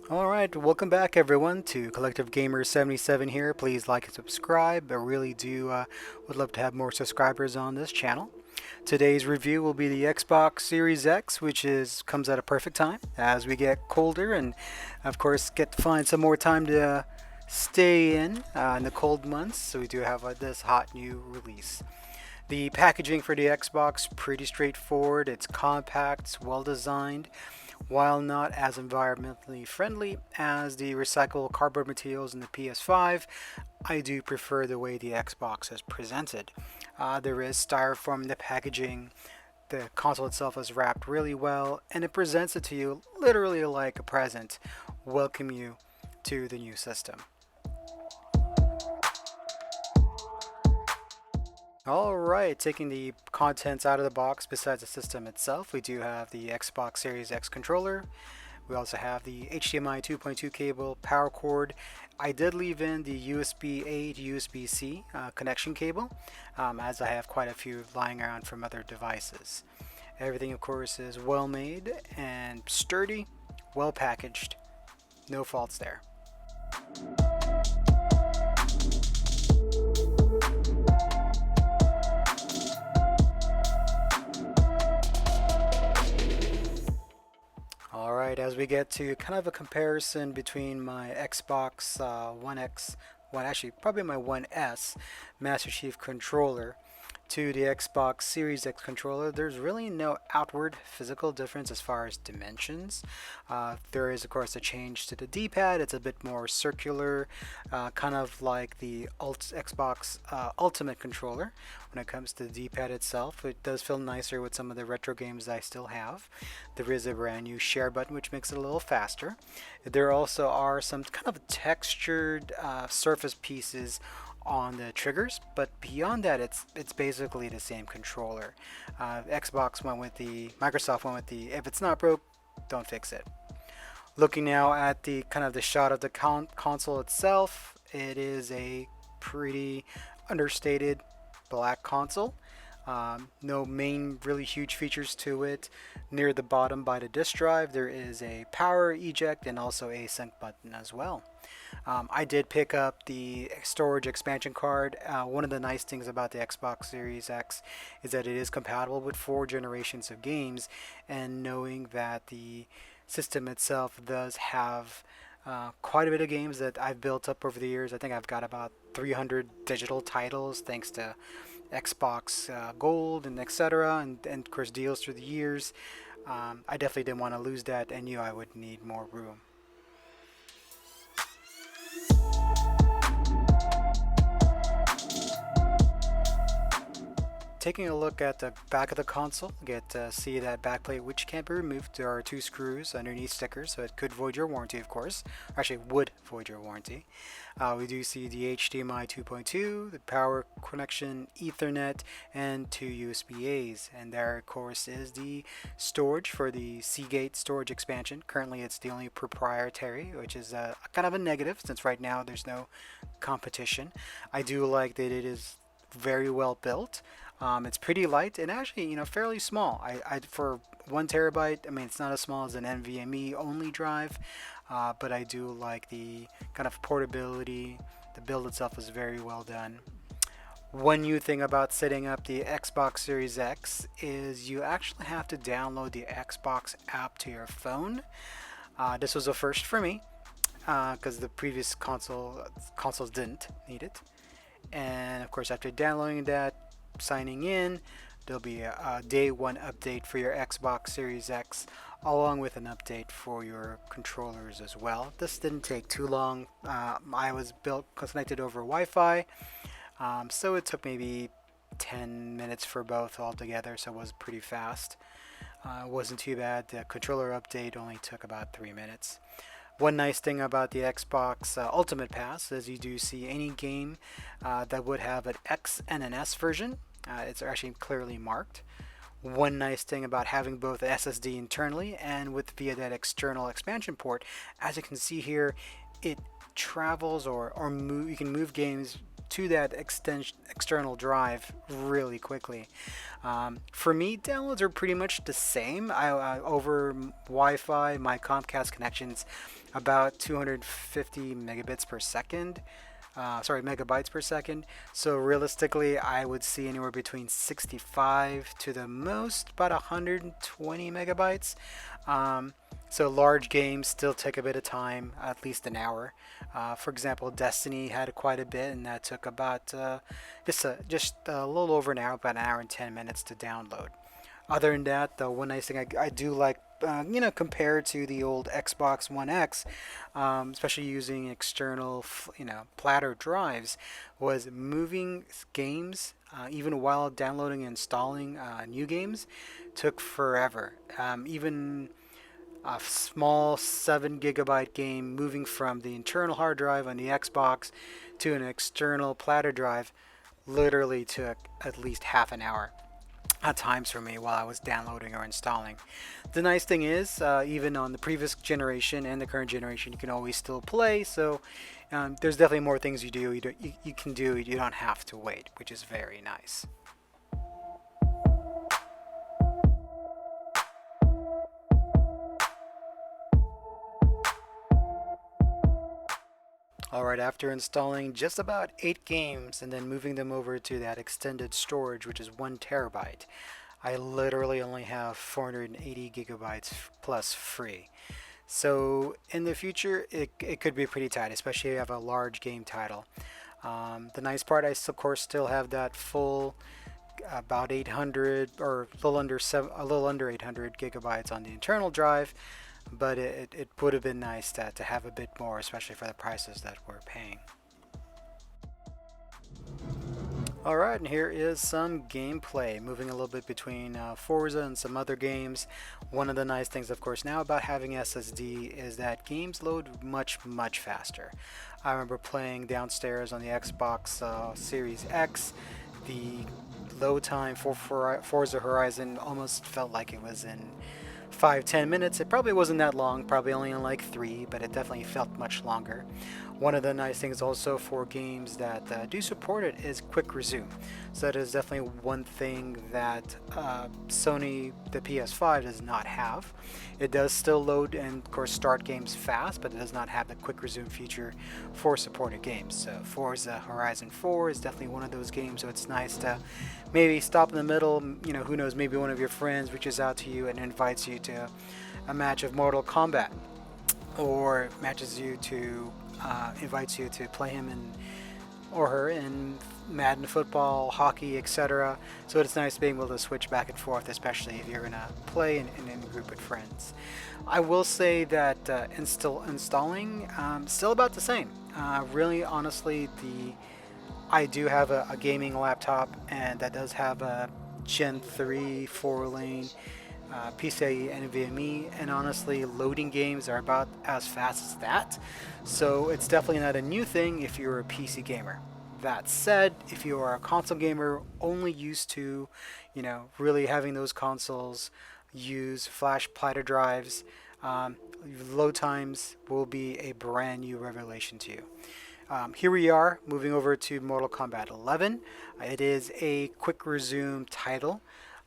Alright, welcome back everyone to Collective Gamer 77 here. Please like and subscribe. I really do would love to have more subscribers on this channel. Today's review will be the Xbox Series X, which comes at a perfect time as we get colder and of course get to find some more time to stay in the cold months. So we do have this hot new release. The packaging for the Xbox pretty straightforward. It's compact, it's well designed. While not as environmentally friendly as the recycled cardboard materials in the PS5, I do prefer the way the Xbox is presented. There is styrofoam in the packaging. The console itself is wrapped really well, and it presents it to you literally like a present, welcome you to the new system. Alright, taking the contents out of the box besides the system itself, we do have the Xbox Series X controller. We also have the HDMI 2.2 cable, power cord. I did leave in the USB-A to USB-C connection cable, as I have quite a few lying around from other devices. Everything, of course, is well made and sturdy, well packaged. No faults there. Alright, as we get to kind of a comparison between my Xbox One X, actually probably my One S Master Chief controller to the Xbox Series X controller, there's really no outward physical difference as far as dimensions. There is, of course, a change to the D-pad. It's a bit more circular, kind of like the Xbox Ultimate controller. When it comes to the D-pad itself, it does feel nicer with some of the retro games I still have. There is a brand new share button, which makes it a little faster. There also are some kind of textured surface pieces on the triggers, but beyond that, it's basically the same controller. Microsoft went with the if it's not broke, don't fix it. Looking now at the kind of the shot of the console itself, it is a pretty understated black console. No main really huge features to it. Near the bottom by the disk drive, there is a power eject and also a sync button as well. I did pick up the storage expansion card. One of the nice things about the Xbox Series X is that it is compatible with 4 generations of games, and knowing that the system itself does have quite a bit of games that I've built up over the years. I think I've got about 300 digital titles thanks to Xbox Gold and etc. And of course deals through the years. I definitely didn't want to lose that and knew I would need more room. Taking a look at the back of the console, get to see that backplate which can't be removed. There are 2 screws underneath stickers, so it could void your warranty, of course. Or actually, would void your warranty. We do see the HDMI 2.2, the power connection, Ethernet, and 2 USB-As. And there, of course, is the storage for the Seagate storage expansion. Currently, it's the only proprietary, which is kind of a negative since right now there's no competition. I do like that it is very well built. It's pretty light and actually, fairly small. For 1 TB, I mean, it's not as small as an NVMe only drive, but I do like the kind of portability. The build itself is very well done. One new thing about setting up the Xbox Series X is you actually have to download the Xbox app to your phone. This was a first for me because the previous consoles didn't need it. And of course, after downloading that, signing in, there'll be a day one update for your Xbox Series X, along with an update for your controllers as well. This didn't take too long. I was connected over Wi-Fi, so it took maybe 10 minutes for both altogether, so it was pretty fast. It wasn't too bad. The controller update only took about 3 minutes. One nice thing about the Xbox Ultimate Pass is you do see any game that would have an X and an S version. It's actually clearly marked. One nice thing about having both SSD internally and via that external expansion port, as you can see here, it travels or you can move games to that external drive really quickly. For me, downloads are pretty much the same. Over Wi-Fi, my Comcast connection's about 250 megabits per second. Sorry, megabytes per second. So realistically, I would see anywhere between 65 to the most about 120 megabytes. So large games still take a bit of time, at least an hour. For example, Destiny had quite a bit, and that took about just a little over an hour, about an hour and 10 minutes to download. Other than that, the one nice thing I do like, compared to the old Xbox One X, especially using external, platter drives, was moving games, even while downloading and installing new games, took forever. Even a small 7 gigabyte game moving from the internal hard drive on the Xbox to an external platter drive literally took at least half an hour at times for me while I was downloading or installing. The nice thing is, even on the previous generation and the current generation, you can always still play. So there's definitely more things you can do. You don't have to wait, which is very nice. Alright, after installing just about 8 games and then moving them over to that extended storage, which is 1 terabyte, I literally only have 480 gigabytes plus free. So in the future, it could be pretty tight, especially if you have a large game title. The nice part, I of course still have that full about 800 or a little under 800 gigabytes on the internal drive, but it would have been nice to have a bit more, especially for the prices that we're paying. Alright, and here is some gameplay, moving a little bit between Forza and some other games. One of the nice things, of course, now about having SSD is that games load much faster. I remember playing downstairs on the Xbox Series X. The load time for Forza Horizon almost felt like it was in 5-10 minutes. It probably wasn't that long, probably only in like 3, but it definitely felt much longer. One of the nice things also for games that do support it is quick resume. So that is definitely one thing that Sony, the PS5, does not have. It does still load and of course start games fast, but it does not have the quick resume feature for supported games. So Forza Horizon 4 is definitely one of those games, so it's nice to maybe stop in the middle. Who knows, maybe one of your friends reaches out to you and invites you to a match of Mortal Kombat, or invites you to play him or her in Madden football, hockey, etc. So it's nice being able to switch back and forth, especially if you're gonna play in a group with friends. I will say that installing still about the same. Really, honestly, I do have a gaming laptop, and that does have a Gen 3 4-lane PCIe NVMe, and honestly, loading games are about as fast as that. So it's definitely not a new thing if you're a PC gamer. That said, if you are a console gamer only used to, really having those consoles use flash platter drives, load times will be a brand new revelation to you. Here we are, moving over to Mortal Kombat 11. It is a quick resume title.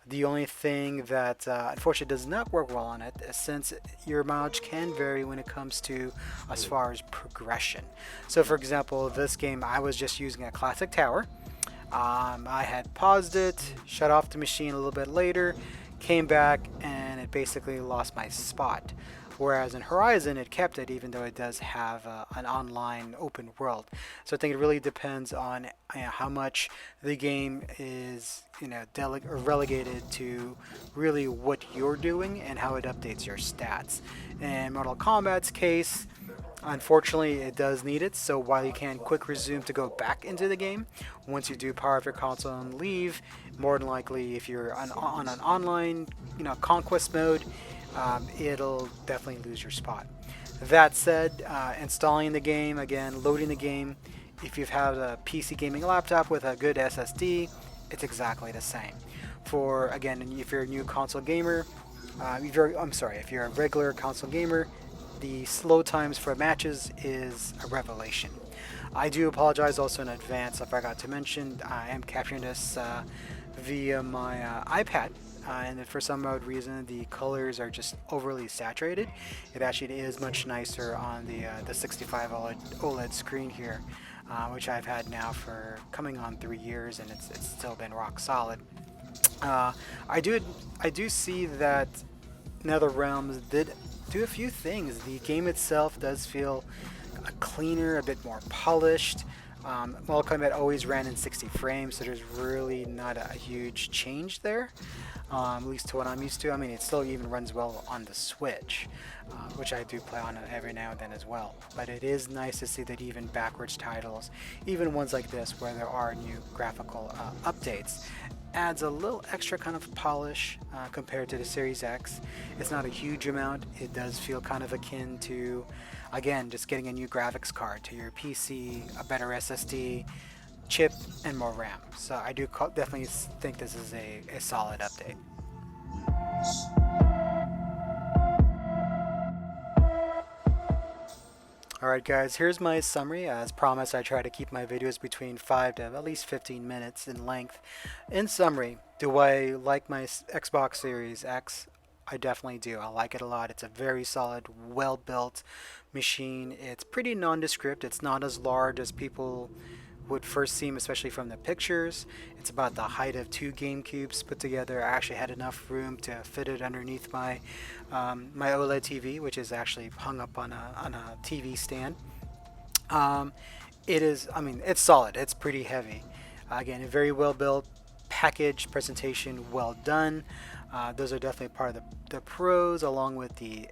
The only thing that unfortunately does not work well on it is since your mileage can vary when it comes to as far as progression. So for example, this game I was just using a classic tower. I had paused it, shut off the machine a little bit later, came back, and it basically lost my spot. Whereas in Horizon, it kept it, even though it does have an online open world. So I think it really depends on how much the game is, relegated to really what you're doing and how it updates your stats. In Mortal Kombat's case, unfortunately, it does need it. So while you can quick resume to go back into the game, once you do power up your console and leave, more than likely, if you're on an online, conquest mode, it'll definitely lose your spot. That said, installing the game, again, loading the game, if you've had a PC gaming laptop with a good SSD, it's exactly the same. If you're a new console gamer, if you're a regular console gamer, the slow times for matches is a revelation. I do apologize also in advance. I forgot to mention I am capturing this via my iPad. And if for some odd reason the colors are just overly saturated, it actually is much nicer on the 65 OLED screen here, which I've had now for coming on 3 years, and it's still been rock solid. Uh, I do I do see that NetherRealms did do a few things. The game itself does feel cleaner, a bit more polished. Mortal Kombat always ran in 60 frames, so there's really not a huge change there, at least to what I'm used to. I mean, it still even runs well on the Switch, which I do play on every now and then as well. But it is nice to see that even backwards titles, even ones like this where there are new graphical updates, adds a little extra kind of polish compared to the Series X. It's not a huge amount. It does feel kind of akin to, again, just getting a new graphics card to your PC, a better SSD, chip, and more RAM. So I do definitely think this is a solid update. Alright guys, here's my summary. As promised, I try to keep my videos between 5 to at least 15 minutes in length. In summary, do I like my Xbox Series X? I definitely do. I like it a lot. It's a very solid, well-built machine. It's pretty nondescript. It's not as large as people would first seem, especially from the pictures. It's about the height of two GameCubes put together. I actually had enough room to fit it underneath my my OLED TV, which is actually hung up on a TV stand. It is, I mean, it's solid. It's pretty heavy. Again, a very well built package, presentation well done. Those are definitely part of the pros, along with the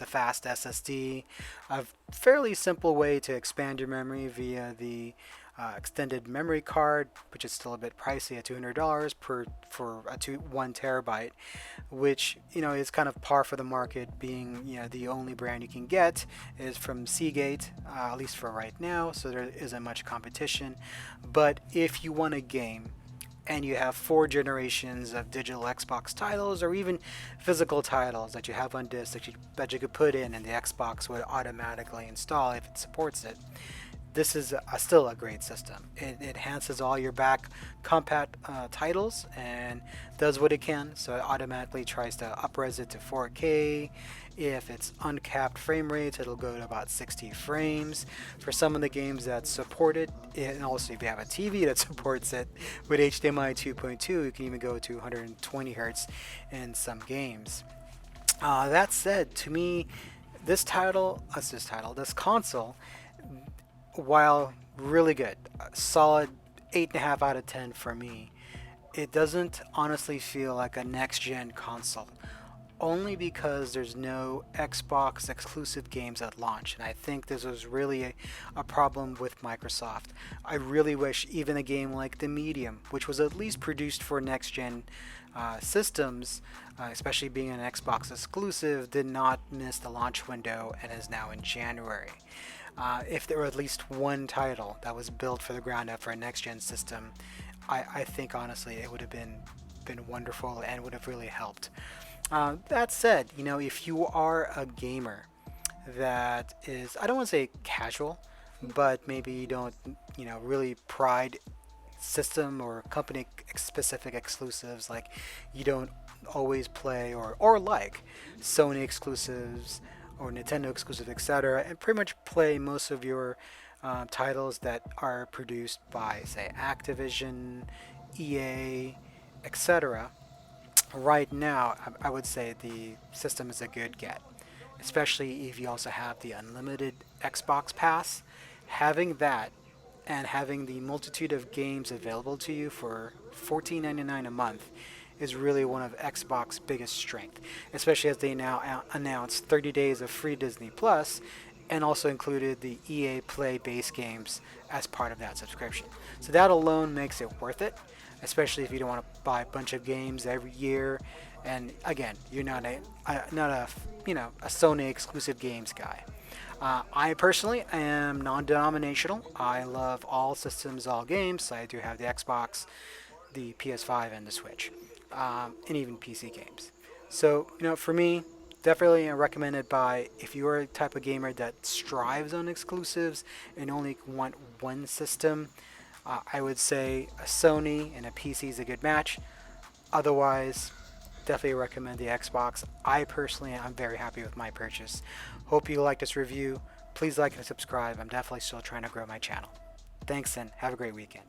fast SSD, a fairly simple way to expand your memory via the extended memory card, which is still a bit pricey at $200 for 1 terabyte, which is kind of par for the market, being the only brand you can get is from Seagate, at least for right now. So there isn't much competition. But if you want a game and you have 4 generations of digital Xbox titles, or even physical titles that you have on disc that you could put in and the Xbox would automatically install if it supports it, this is still a great system. It enhances all your back compat titles and does what it can. So it automatically tries to upres it to 4K. If it's uncapped frame rates, it'll go to about 60 frames. For some of the games that support it, and also if you have a TV that supports it with HDMI 2.2, you can even go to 120 hertz in some games. That said, to me, this console, while really good, solid 8.5 out of 10 for me, it doesn't honestly feel like a next-gen console, only because there's no Xbox exclusive games at launch, and I think this was really a problem with Microsoft. I really wish even a game like The Medium, which was at least produced for next-gen systems, especially being an Xbox exclusive, did not miss the launch window and is now in January. If there were at least one title that was built for the ground up for a next-gen system, I think honestly it would have been wonderful and would have really helped. That said, if you are a gamer that is, I don't want to say casual, but maybe you don't, really pride system or company specific exclusives, like you don't always play or like Sony exclusives or Nintendo exclusive, etc., and pretty much play most of your titles that are produced by, say, Activision, EA, etc. Right now, I would say the system is a good get, especially if you also have the unlimited Xbox Pass. Having that and having the multitude of games available to you for $14.99 a month is really one of Xbox's biggest strength, especially as they now announced 30 days of free Disney Plus and also included the EA Play base games as part of that subscription. So that alone makes it worth it, especially if you don't want to buy a bunch of games every year. And again, you're not a Sony exclusive games guy. I personally am non-denominational. I love all systems, all games. I do have the Xbox, the PS5, and the Switch, and even PC games. So for me, Definitely recommended by if you're a type of gamer that strives on exclusives and only want one system. I would say a Sony and a PC is a good match. Otherwise, definitely recommend the Xbox. I personally am very happy with my purchase. Hope you like this review. Please like and subscribe. I'm definitely still trying to grow my channel. Thanks and have a great weekend.